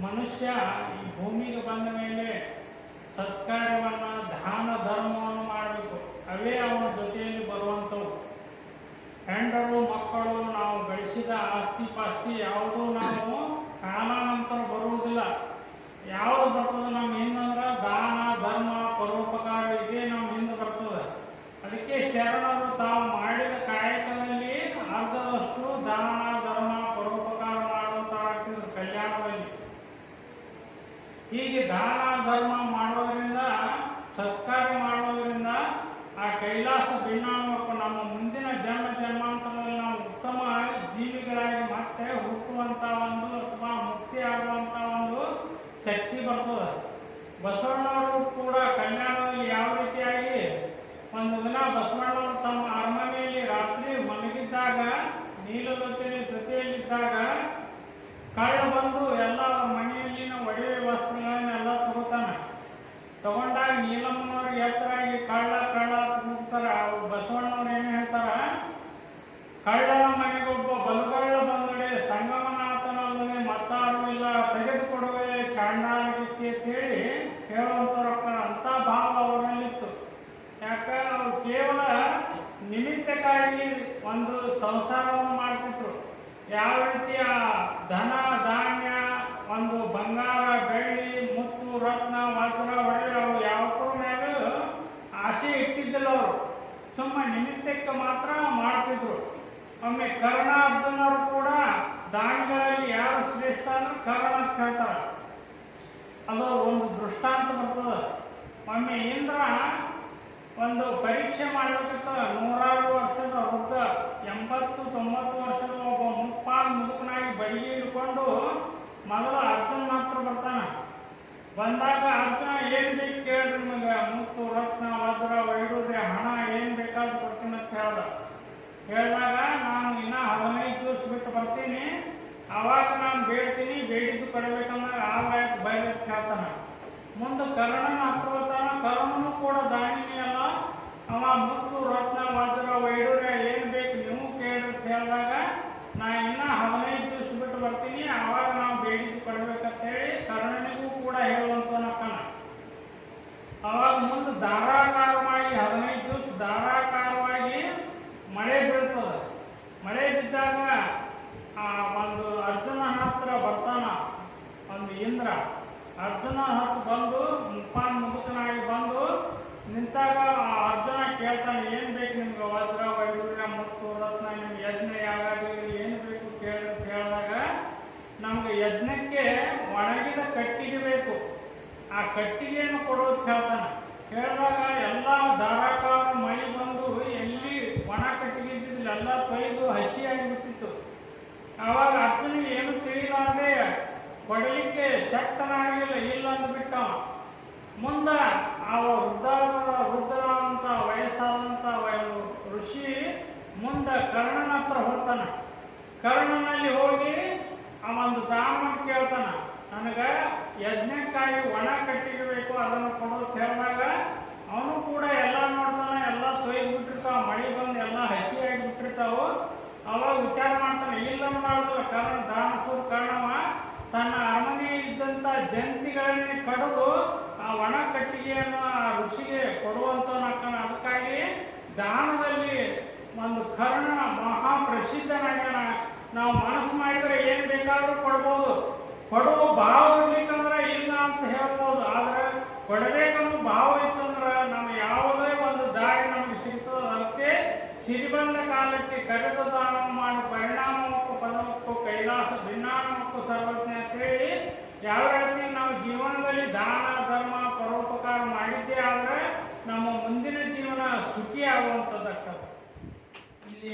ಮನುಷ್ಯ ಈ ಭೂಮಿಗೆ ಬಂದ ಮೇಲೆ ಸತ್ಕಾರ್ಯವನ್ನು ದಾನ ಧರ್ಮವನ್ನು ಮಾಡಬೇಕು. ಅವೇ ಅವನ ಜೊತೆಯಲ್ಲಿ ಬರುವಂಥವು. ಹೆಂಡರು ಮಕ್ಕಳು ನಾವು ಗಳಿಸಿದ ಆಸ್ತಿ ಪಾಸ್ತಿ ಯಾವುದೂ ನಾವು ಕಾಲಾನಂತರ ಬರುವುದಿಲ್ಲ. ಯಾವುದು ಬರ್ತದೆ ನಮ್ಮ ಹಿಂದಂದ್ರೆ ದಾನ ಧರ್ಮ ಪರೋಪಕಾರ ಇದೇ ನಮ್ಮ ಹಿಂದೆ ಬರ್ತದೆ. ಅದಕ್ಕೆ ಶರಣರು ತಾವು ಮಾಡಿದ ಕಾಯಕದಲ್ಲಿ ಅರ್ಧದಷ್ಟು ದಾನ ಧರ್ಮ ಪರೋಪಕಾರ ಮಾಡುವಂತಾಗ್ತಿದ್ರು ಕಲ್ಯಾಣದಲ್ಲಿ. ಹೀಗೆ ದಾನ ಧರ್ಮ ಮಾಡೋದರಿಂದ ಸತ್ಕಾರ್ಯ ಮಾಡೋದರಿಂದ ಆ ಕೈಲಾಸ ಭಿನ್ನಾಮಕ್ಕೂ ನಮ್ಮ ಮುಂದಿನ ಜನ್ಮಾಂತರದಲ್ಲಿ ನಾವು ಉತ್ತಮ ಜೀವಿಗಳಾಗಿ ಮತ್ತೆ ಹುಟ್ಟುವಂಥ ಒಂದು ಅಥವಾ ಮುಕ್ತಿ ಆಗುವಂಥ ಒಂದು ಶಕ್ತಿ ಬರ್ತದೆ. ಬಸವಣ್ಣವರು ಕೂಡ ಕಲ್ಯಾಣದಲ್ಲಿ ಯಾವ ರೀತಿಯಾಗಿ ಒಂದು ದಿನ ಬಸವಣ್ಣವರು ತಮ್ಮ ಅರಮನೆಯಲ್ಲಿ ರಾತ್ರಿ ಮಲಗಿದ್ದಾಗ ನೀಲಲೋಚನೆ ಜೊತೆಯಲ್ಲಿದ್ದಾಗ ಕಳ್ಳ ಬಂದು ಎಲ್ಲ ಮನೆಯಲ್ಲಿನ ಒಡವೆ ವಸ್ತ್ರಗಳನ್ನೆಲ್ಲ ತಗೋತಾನೆ. ತಗೊಂಡಾಗ ನೀಲಮ್ಮನವ್ರಿಗೆ ಎತ್ತರಾಗಿ ಕಳ್ಳ ಕಳ್ಳ ಕೂಗ್ತಾರೆ. ಬಸವಣ್ಣವ್ರು ಏನು ಹೇಳ್ತಾರ, ಕಳ್ಳನ ಮನೆಗೊಬ್ಬ ಬಲಗಳ್ಳ ಬಂದಡೆ ಸಂಗಮನಾಥನಲ್ಲದೆ ಮತ್ತಾರು ಇಲ್ಲ ತೆಗೆದುಕೊಡುವೆ ಚಾಂಡಾಲಗಿತ್ತಿ ಅಂತೇಳಿ ಹೇಳುವಂಥವ್ರ ಅಂಥ ಭಾವ ಅವರಲ್ಲಿತ್ತು. ಯಾಕಂದ್ರೆ ಅವರು ಕೇವಲ ನಿಮಿತ್ತಕ್ಕಾಗಿ ಒಂದು ಸಂಸಾರವನ್ನು ಮಾಡ್ತಿದ್ರು. ಯಾವ ರೀತಿಯ ಧನ ಧಾನ್ಯ ಒಂದು ಬಂಗಾರ ಬೆಳ್ಳಿ ಮುತ್ತು ರತ್ನ ವಜ್ರ ಒಡವೆ ಅವು ಯಾವಕ್ಕೂ ಮೇಲೆ ಆಸೆ ಇಟ್ಟಿದ್ದಿಲ್ಲ. ಅವರು ಸುಮ್ಮ ನಿಮಿತ್ತಕ್ಕೆ ಮಾತ್ರ ಮಾಡ್ತಿದ್ರು. ಒಮ್ಮೆ ಕರ್ಣ ಅರ್ಜುನರು ಕೂಡ ದಾನಿಗಳಲ್ಲಿ ಯಾರು ಶ್ರೇಷ್ಠ ಅಂದ್ರೆ ಕರ್ಣ ಅಂತ ಹೇಳ್ತಾರೆ. ಅದು ಒಂದು ದೃಷ್ಟಾಂತ ಬರ್ತದೆ. ಒಮ್ಮೆ ಇಂದ್ರ ಒಂದು ಪರೀಕ್ಷೆ ಮಾಡಬೇಕಿತ್ತ. 106 ವರ್ಷದ ವೃದ್ಧ 80-90 ವರ್ಷದ ಒಬ್ಬ ಮುಪ್ಪಾಲ್ ಮುದುಕನಾಗಿ ಬಡಿಗೆ ಹಿಡ್ಕೊಂಡು ಮೊದಲು ಅರ್ಜುನ ಮಾತ್ರ ಬರ್ತಾನೆ. ಬಂದಾಗ ಅರ್ಜುನ ಏನು ಬೇಕು ಕೇಳ್ರಿ, ನಿಮಗೆ ಮುತ್ತು ರತ್ನ ವಜ್ರ ವೈಡೂರ್ಯ ಹಣ ಏನು ಬೇಕಾದ್ರೂ ಕೊಡ್ತೀನಿ ಅಂತ ಹೇಳಿದಾಗ ನಾನು ಇನ್ನೂ 15 ದಿವಸ ಬಿಟ್ಟು ಬರ್ತೀನಿ, ಆವಾಗ ನಾನು ಬೇಡ್ತೀನಿ, ಬೇಡಿದ್ದು ಕೊಡಬೇಕಂದಾಗ ಆಗಾಯ್ತು ಬಯಲಕ್ಕೆ ಹೇಳ್ತಾನೆ. ಮುಂದೆ ಕರ್ಣನ ಹತ್ರ ಬರ್ತಾನ. ಕರ್ಣನು ಕೂಡ ದಾನಿನೇ ಅಲ್ಲ. ಅವ ಮುತ್ತು ರತ್ನ ವಜ್ರ ವೈಡೂರ್ಯ ಏನು ಬೇಕು ನೀವು ಕೇಳ್ರಿ ಅಂತ ಹೇಳಿದಾಗ ನಾ ಇನ್ನೂ 15 ದಿವಸ ಬಿಟ್ಟು ಬರ್ತೀನಿ, ಆವಾಗ ನಾವು ಬೇಡಿದ್ದು ಕೊಡಬೇಕಂತ ಹೇಳಿ ಕರ್ಣನಿಗೂ ಕೂಡ ಹೇಳುವಂತವನಕ್ಕನ. ಅವಾಗ ಮುಂದೆ ಧಾರಾಕಾರವಾಗಿ 15 ದಿವಸ ಧಾರಾಕಾರವಾಗಿ ಮಳೆ ಬೀಳ್ತದೆ. ಮಳೆ ಬಿದ್ದಾಗ ಒಂದು ಅರ್ಜುನ ಹತ್ರ ಬರ್ತಾನ ಒಂದು ಇಂದ್ರ. ಅರ್ಜುನ ಹತ್ತು ಬಂದು ಮುಪ್ಪಾನ್ ಮುದುಕನಾಗಿ ಬಂದು ನಿಂತಾಗ ಅರ್ಜುನ ಕೇಳ್ತಾನೆ, ಏನು ಬೇಕು ನಿಮ್ಗೆ ವಜ್ರ ವೈಡೂರ್ಯ ಮುತ್ತು ರತ್ನ ನಿಮ್ಗೆ ಯಜ್ಞ ಯಾವಾಗಲಿ ಏನು ಬೇಕು ಕೇಳಿ ಅಂತ ಹೇಳಿದಾಗ ನಮ್ಗೆ ಯಜ್ಞಕ್ಕೆ ಒಣಗಿದ ಕಟ್ಟಿಗೆ ಬೇಕು, ಆ ಕಟ್ಟಿಗೆಯನ್ನು ಕೊಡೋದು ಹೇಳ್ತಾನೆ. ಹೇಳಿದಾಗ ಎಲ್ಲ ಧಾರಾಕಾರ ಮಳೆ ಬಂದು ಎಲ್ಲಿ ಒಣ ಕಟ್ಟಿಗೆ ಇದ್ದಿದ್ದಿಲ್ಲ, ಎಲ್ಲ ತೊಯ್ದು ಹಸಿಯಾಗಿ ಬಿಟ್ಟಿತ್ತು. ಆವಾಗ ಅರ್ಜುನಿಗೆ ಏನು ತಿಳಿಲಾರದೆ ಕೊಡಲಿಕ್ಕೆ ಶಕ್ತನಾಗಿಲ್ಲ, ಇಲ್ಲ ಅಂದ್ಬಿಟ್ಟ. ಮುಂದೆ ಆ ವೃದ್ಧರಾದಂಥ ವಯಸ್ಸಾದಂಥ ಋಷಿ ಮುಂದೆ ಕರ್ಣನ ಹತ್ರ ಹೋಗ್ತಾನೆ. ಕರ್ಣನಲ್ಲಿ ಹೋಗಿ ಆ ಒಂದು ದಾನವನ್ನು ಕೇಳ್ತಾನೆ, ನನಗೆ ಯಜ್ಞಕ್ಕಾಗಿ ಒಣ ಕಟ್ಟಿಗೆ ಬೇಕು, ಅದನ್ನು ಕೊಡೋದು ಹೇಳಿದಾಗ ಅವನು ಕೂಡ ಎಲ್ಲ ನೋಡ್ತಾನೆ. ಎಲ್ಲ ತೊಯ್ದು ಬಿಟ್ಟಿರ್ತಾವ, ಮಳೆ ಬಂದು ಎಲ್ಲ ಹಸಿಯಾಗಿ ಬಿಟ್ಟಿರ್ತಾವು. ಅವಾಗ ವಿಚಾರ ಮಾಡ್ತಾನೆ, ಇಲ್ಲ ಮಾಡೋದಿಲ್ಲ. ದಾನಸೂರ್ ಕರ್ಣವ ತನ್ನ ಅರಮನೆ ಇದ್ದಂಥ ಜಂತಿಗಳನ್ನೇ ಕಡಿದು ಆ ಒಣ ಕಟ್ಟಿಗೆಯನ್ನು ಆ ಋಷಿಗೆ ಕೊಡುವಂಥವನಕ್ಕನ. ಅದಕ್ಕಾಗಿ ದಾನದಲ್ಲಿ ಒಂದು ಕರ್ಣ ಮಹಾಪ್ರಸಿದ್ಧನಾಗ್ಯಾನ. ನಾವು ಮನಸ್ಸು ಮಾಡಿದರೆ ಏನು ಬೇಕಾದರೂ ಕೊಡ್ಬೋದು. ಕೊಡುವ ಭಾವ ಇರ್ಲಿಕ್ಕಂದ್ರೆ ಇಲ್ಲ ಅಂತ ಹೇಳ್ಬೋದು. ಆದರೆ ಕೊಡಬೇಕನ್ನೋ ಭಾವ ಇತ್ತಂದ್ರೆ ನಾವು ಯಾವುದೇ ಒಂದು ದಾರಿ ನಮಗೆ ಸಿಗ್ತದೆ. ಅದಕ್ಕೆ ಸಿರಿಬಂದ ಕಾಲಕ್ಕೆ ಕರೆದ ದಾನ ಮಾಡಿ ಪರಿಣಾಮಕ್ಕೂ ಪದವಕ್ಕೂ ಕೈಲಾಸ ಭಿನ್ನಾಮಕ್ಕೂ ಸರ್ವಜ್ಞ ಅಂತೇಳಿ ಯಾವ ರೀತಿ ನಾವು ಜೀವನದಲ್ಲಿ ದಾನ ಧರ್ಮ ಪರೋಪಕಾರ ಮಾಡಿದ್ದೇ ಆದರೆ ನಮ್ಮ ಮುಂದಿನ ಜೀವನ ಸುಖಿ ಆಗುವಂಥದ್ದಾಗ್ತದೆ. ಇಲ್ಲಿ